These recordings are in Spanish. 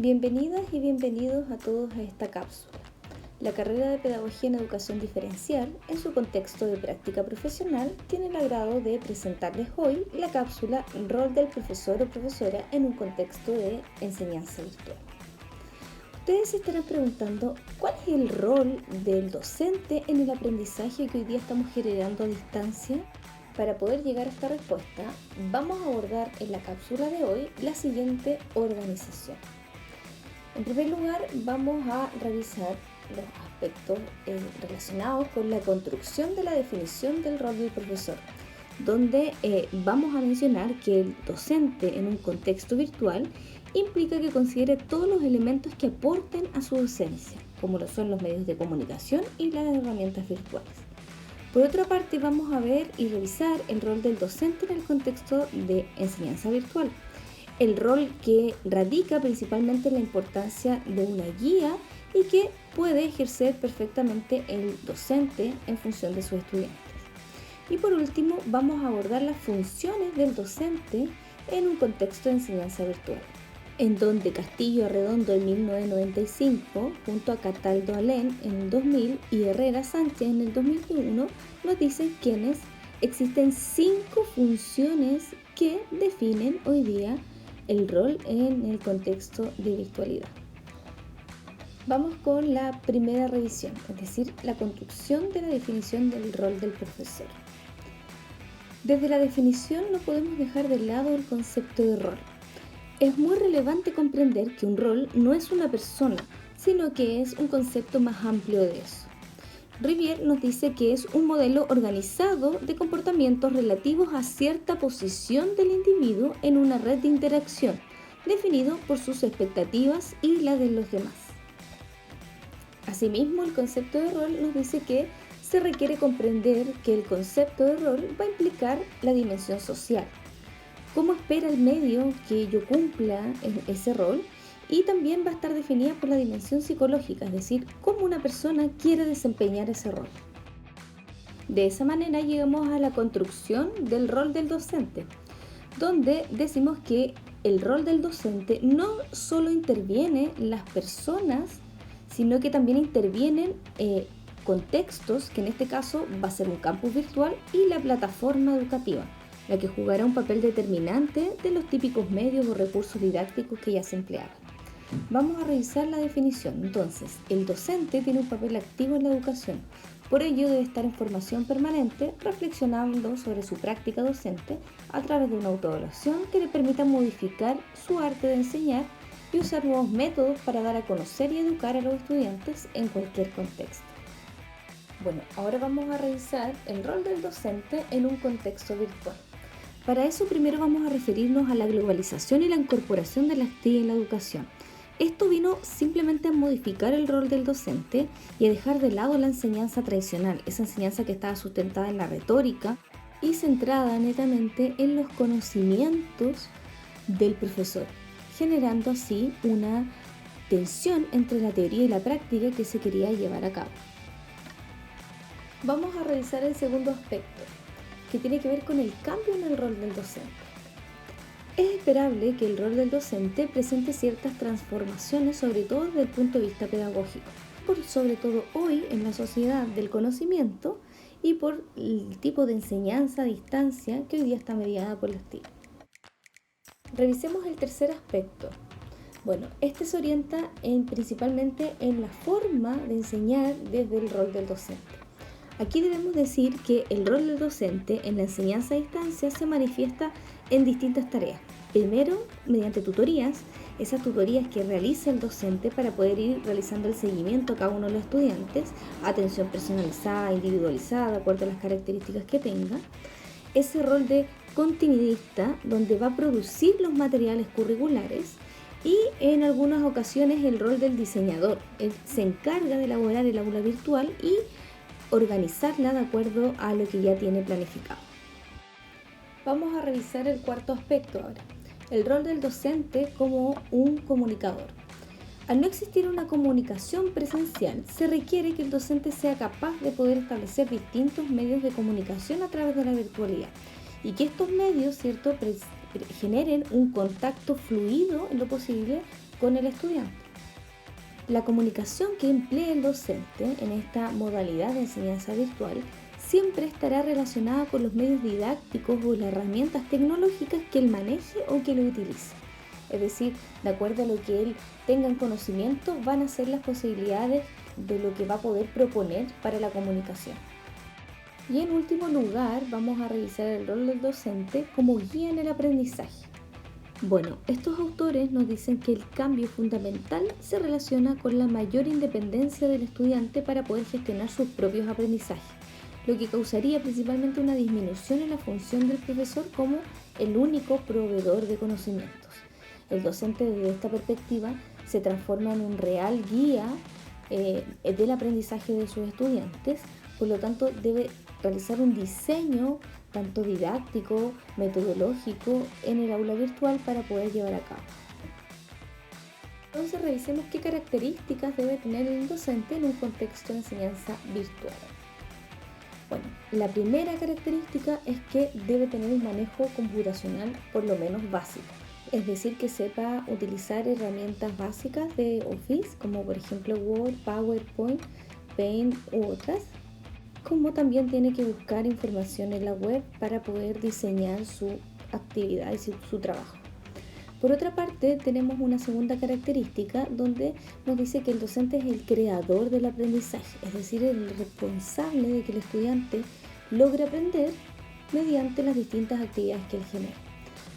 Bienvenidas y bienvenidos a todos a esta cápsula. La carrera de Pedagogía en Educación Diferencial, en su contexto de práctica profesional, tiene el agrado de presentarles hoy la cápsula Rol del profesor o profesora en un contexto de enseñanza virtual. Ustedes se estarán preguntando, ¿cuál es el rol del docente en el aprendizaje que hoy día estamos generando a distancia? Para poder llegar a esta respuesta, vamos a abordar en la cápsula de hoy la siguiente organización. En primer lugar, vamos a revisar los aspectos relacionados con la construcción de la definición del rol del profesor, donde vamos a mencionar que el docente en un contexto virtual implica que considere todos los elementos que aporten a su docencia, como lo son los medios de comunicación y las herramientas virtuales. Por otra parte, vamos a ver y revisar el rol del docente en el contexto de enseñanza virtual, el rol que radica principalmente en la importancia de una guía y que puede ejercer perfectamente el docente en función de sus estudiantes. Y por último, vamos a abordar las funciones del docente en un contexto de enseñanza virtual, en donde Castillo Arredondo en 1995, junto a Cataldo Alén en el 2000 y Herrera Sánchez en el 2001, nos dicen que existen 5 funciones que definen hoy día el rol en el contexto de virtualidad. Vamos con la primera revisión, es decir, la construcción de la definición del rol del profesor. Desde la definición no podemos dejar de lado el concepto de rol. Es muy relevante comprender que un rol no es una persona, sino que es un concepto más amplio de eso. Rivière nos dice que es un modelo organizado de comportamientos relativos a cierta posición del individuo en una red de interacción, definido por sus expectativas y las de los demás. Asimismo, el concepto de rol nos dice que se requiere comprender que el concepto de rol va a implicar la dimensión social. ¿Cómo espera el medio que yo cumpla ese rol? Y también va a estar definida por la dimensión psicológica, es decir, cómo una persona quiere desempeñar ese rol. De esa manera llegamos a la construcción del rol del docente, donde decimos que el rol del docente no solo interviene las personas, sino que también intervienen contextos, que en este caso va a ser un campus virtual y la plataforma educativa, la que jugará un papel determinante de los típicos medios o recursos didácticos que ya se empleaban. Vamos a revisar la definición. Entonces, el docente tiene un papel activo en la educación. Por ello debe estar en formación permanente, reflexionando sobre su práctica docente a través de una autoevaluación que le permita modificar su arte de enseñar y usar nuevos métodos para dar a conocer y educar a los estudiantes en cualquier contexto. Bueno, ahora vamos a revisar el rol del docente en un contexto virtual. Para eso primero vamos a referirnos a la globalización y la incorporación de las TIC en la educación. Esto vino simplemente a modificar el rol del docente y a dejar de lado la enseñanza tradicional, esa enseñanza que estaba sustentada en la retórica y centrada netamente en los conocimientos del profesor, generando así una tensión entre la teoría y la práctica que se quería llevar a cabo. Vamos a revisar el segundo aspecto, que tiene que ver con el cambio en el rol del docente. Es esperable que el rol del docente presente ciertas transformaciones, sobre todo desde el punto de vista pedagógico, sobre todo hoy en la sociedad del conocimiento y por el tipo de enseñanza a distancia que hoy día está mediada por las TIC. Revisemos el tercer aspecto. Bueno, este se orienta principalmente en la forma de enseñar desde el rol del docente. Aquí debemos decir que el rol del docente en la enseñanza a distancia se manifiesta en distintas tareas. Primero, mediante tutorías, esas tutorías que realiza el docente para poder ir realizando el seguimiento a cada uno de los estudiantes, atención personalizada, individualizada, de acuerdo a las características que tenga. Ese rol de continuidista, donde va a producir los materiales curriculares, y en algunas ocasiones el rol del diseñador. Él se encarga de elaborar el aula virtual y organizarla de acuerdo a lo que ya tiene planificado. Vamos a revisar el cuarto aspecto ahora, el rol del docente como un comunicador. Al no existir una comunicación presencial, se requiere que el docente sea capaz de poder establecer distintos medios de comunicación a través de la virtualidad y que estos medios, generen un contacto fluido en lo posible con el estudiante. La comunicación que emplee el docente en esta modalidad de enseñanza virtual siempre estará relacionada con los medios didácticos o las herramientas tecnológicas que él maneje o que lo utilice. Es decir, de acuerdo a lo que él tenga en conocimiento, van a ser las posibilidades de lo que va a poder proponer para la comunicación. Y en último lugar, vamos a revisar el rol del docente como guía en el aprendizaje. Bueno, estos autores nos dicen que el cambio fundamental se relaciona con la mayor independencia del estudiante para poder gestionar sus propios aprendizajes, lo que causaría principalmente una disminución en la función del profesor como el único proveedor de conocimientos. El docente desde esta perspectiva se transforma en un real guía del aprendizaje de sus estudiantes, por lo tanto debe realizar un diseño tanto didáctico, metodológico en el aula virtual para poder llevar a cabo. Entonces revisemos qué características debe tener el docente en un contexto de enseñanza virtual. Bueno, la primera característica es que debe tener un manejo computacional por lo menos básico, es decir, que sepa utilizar herramientas básicas de Office, como por ejemplo Word, PowerPoint, Paint u otras, como también tiene que buscar información en la web para poder diseñar su actividad y su trabajo. Por otra parte, tenemos una segunda característica donde nos dice que el docente es el creador del aprendizaje, es decir, el responsable de que el estudiante logre aprender mediante las distintas actividades que él genera.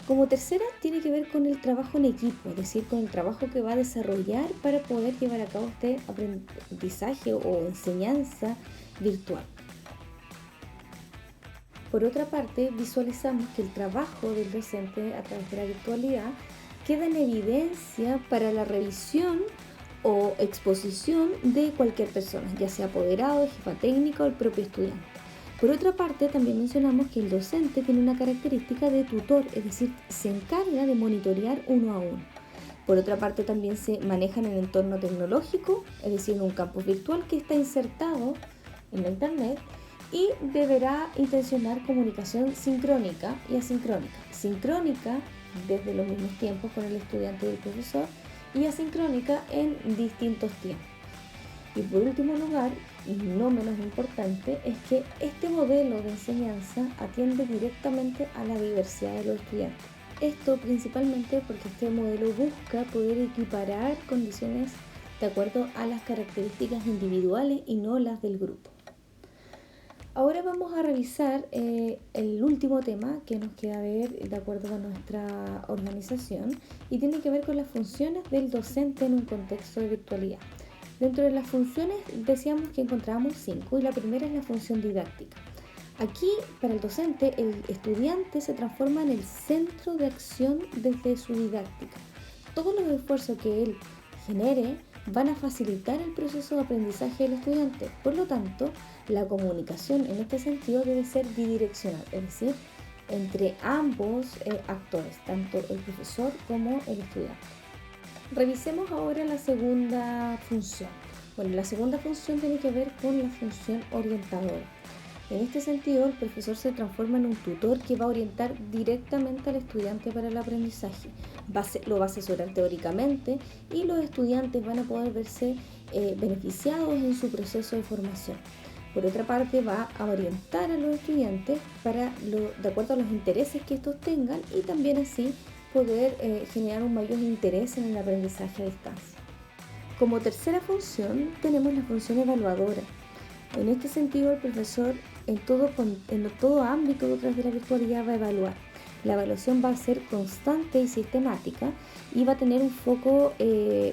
Como tercera, tiene que ver con el trabajo en equipo, es decir, con el trabajo que va a desarrollar para poder llevar a cabo este aprendizaje o enseñanza virtual. Por otra parte, visualizamos que el trabajo del docente a través de la virtualidad queda en evidencia para la revisión o exposición de cualquier persona, ya sea apoderado, jefa técnica o el propio estudiante. Por otra parte, también mencionamos que el docente tiene una característica de tutor, es decir, se encarga de monitorear uno a uno. Por otra parte, también se maneja en el entorno tecnológico, es decir, en un campus virtual que está insertado en la internet, y deberá intencionar comunicación sincrónica y asincrónica. Sincrónica desde los mismos tiempos con el estudiante y el profesor, y asincrónica en distintos tiempos. Y por último lugar, y no menos importante, es que este modelo de enseñanza atiende directamente a la diversidad de los estudiantes. Esto principalmente porque este modelo busca poder equiparar condiciones de acuerdo a las características individuales y no las del grupo. Ahora vamos a revisar el último tema que nos queda ver de acuerdo a nuestra organización y tiene que ver con las funciones del docente en un contexto de virtualidad. Dentro de las funciones decíamos que encontrábamos 5 y la primera es la función didáctica. Aquí, para el docente, el estudiante se transforma en el centro de acción desde su didáctica. Todos los esfuerzos que él genere van a facilitar el proceso de aprendizaje del estudiante. Por lo tanto, la comunicación en este sentido debe ser bidireccional, es decir, entre ambos actores, tanto el profesor como el estudiante. Revisemos ahora la segunda función. Bueno, la segunda función tiene que ver con la función orientadora. En este sentido, el profesor se transforma en un tutor que va a orientar directamente al estudiante para el aprendizaje. Lo va a asesorar teóricamente y los estudiantes van a poder verse beneficiados en su proceso de formación. Por otra parte, va a orientar a los estudiantes de acuerdo a los intereses que estos tengan y también así poder generar un mayor interés en el aprendizaje a distancia. Como tercera función tenemos la función evaluadora. En este sentido, el profesor en todo ámbito detrás de la virtualidad va a evaluar. La evaluación va a ser constante y sistemática y va a tener un foco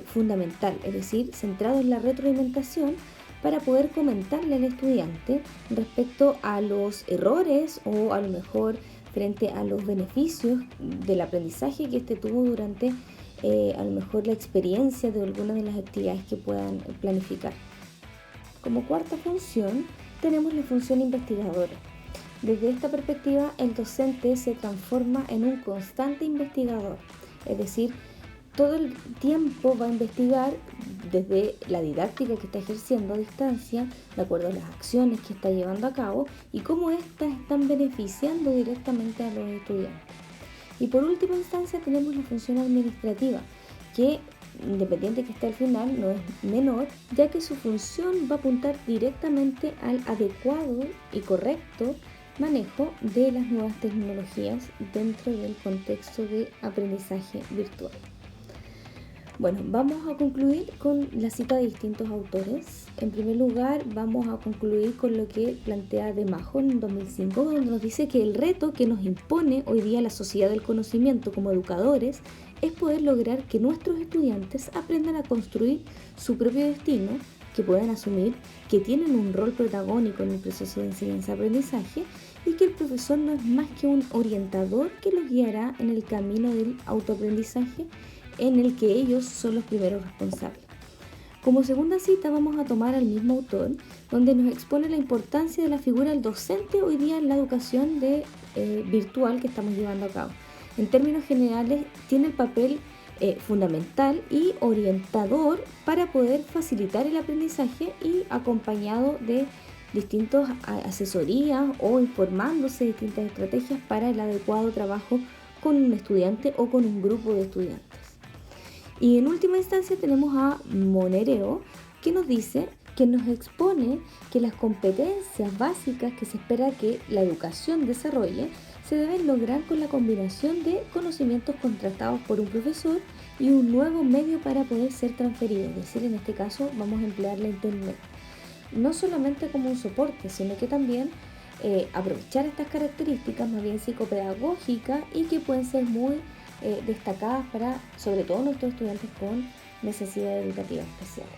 fundamental, es decir, centrado en la retroalimentación para poder comentarle al estudiante respecto a los errores o a lo mejor frente a los beneficios del aprendizaje que tuvo durante a lo mejor la experiencia de alguna de las actividades que puedan planificar. Como cuarta función tenemos la función investigadora. Desde esta perspectiva, el docente se transforma en un constante investigador, es decir, todo el tiempo va a investigar desde la didáctica que está ejerciendo a distancia, de acuerdo a las acciones que está llevando a cabo y cómo éstas están beneficiando directamente a los estudiantes. Y por última instancia tenemos la función administrativa, que independiente que esté al final, no es menor, ya que su función va a apuntar directamente al adecuado y correcto manejo de las nuevas tecnologías dentro del contexto de aprendizaje virtual. Bueno, vamos a concluir con la cita de distintos autores. En primer lugar, vamos a concluir con lo que plantea De Majo en 2005, donde nos dice que el reto que nos impone hoy día la sociedad del conocimiento como educadores es poder lograr que nuestros estudiantes aprendan a construir su propio destino, que puedan asumir que tienen un rol protagónico en el proceso de enseñanza-aprendizaje y que el profesor no es más que un orientador que los guiará en el camino del autoaprendizaje en el que ellos son los primeros responsables. Como segunda cita vamos a tomar al mismo autor, donde nos expone la importancia de la figura del docente hoy día en la educación virtual que estamos llevando a cabo. En términos generales, tiene el papel fundamental y orientador para poder facilitar el aprendizaje y acompañado de distintas asesorías o informándose de distintas estrategias para el adecuado trabajo con un estudiante o con un grupo de estudiantes. Y en última instancia tenemos a Monereo, que nos dice, que nos expone que las competencias básicas que se espera que la educación desarrolle se deben lograr con la combinación de conocimientos contrastados por un profesor y un nuevo medio para poder ser transferido. Es decir, en este caso vamos a emplear la Internet. No solamente como un soporte, sino que también aprovechar estas características más bien psicopedagógicas y que pueden ser muy destacadas para, sobre todo, nuestros estudiantes con necesidades educativas especiales.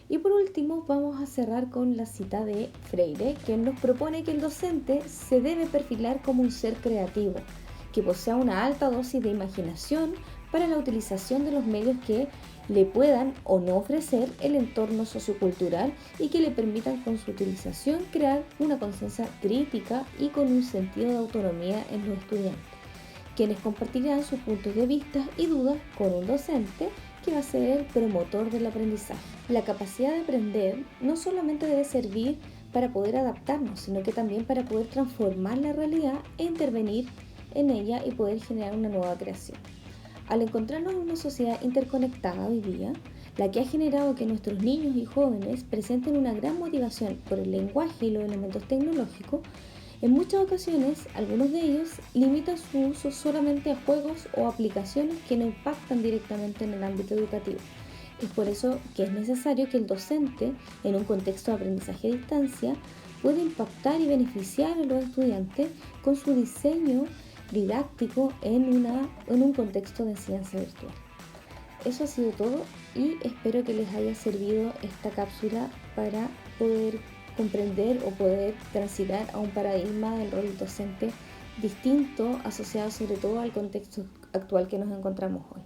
Y por último, vamos a cerrar con la cita de Freire, quien nos propone que el docente se debe perfilar como un ser creativo, que posea una alta dosis de imaginación para la utilización de los medios que le puedan o no ofrecer el entorno sociocultural y que le permitan con su utilización crear una conciencia crítica y con un sentido de autonomía en los estudiantes, quienes compartirán sus puntos de vista y dudas con un docente que va a ser el promotor del aprendizaje. La capacidad de aprender no solamente debe servir para poder adaptarnos, sino que también para poder transformar la realidad e intervenir en ella y poder generar una nueva creación. Al encontrarnos en una sociedad interconectada hoy día, la que ha generado que nuestros niños y jóvenes presenten una gran motivación por el lenguaje y los elementos tecnológicos, en muchas ocasiones, algunos de ellos limitan su uso solamente a juegos o aplicaciones que no impactan directamente en el ámbito educativo. Es por eso que es necesario que el docente, en un contexto de aprendizaje a distancia, pueda impactar y beneficiar a los estudiantes con su diseño didáctico en un contexto de enseñanza virtual. Eso ha sido todo y espero que les haya servido esta cápsula para poder comprender o poder transitar a un paradigma del rol docente distinto, asociado sobre todo al contexto actual que nos encontramos hoy.